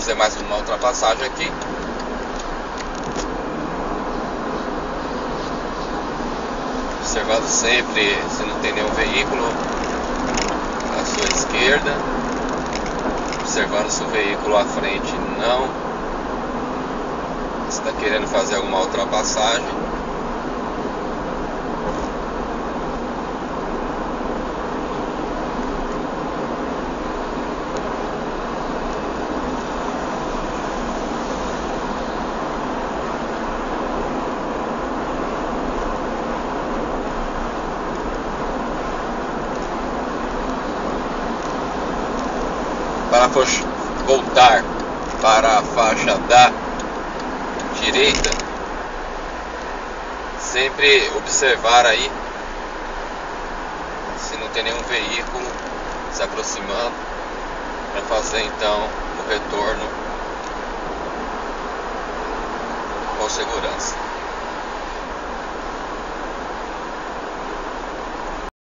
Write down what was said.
fazer mais uma ultrapassagem aqui. Observando sempre se não tem nenhum veículo à sua esquerda. Observando se o veículo à frente não está querendo fazer alguma ultrapassagem. Para voltar para a faixa da direita, sempre observar aí se não tem nenhum veículo se aproximando, para fazer então o retorno com segurança.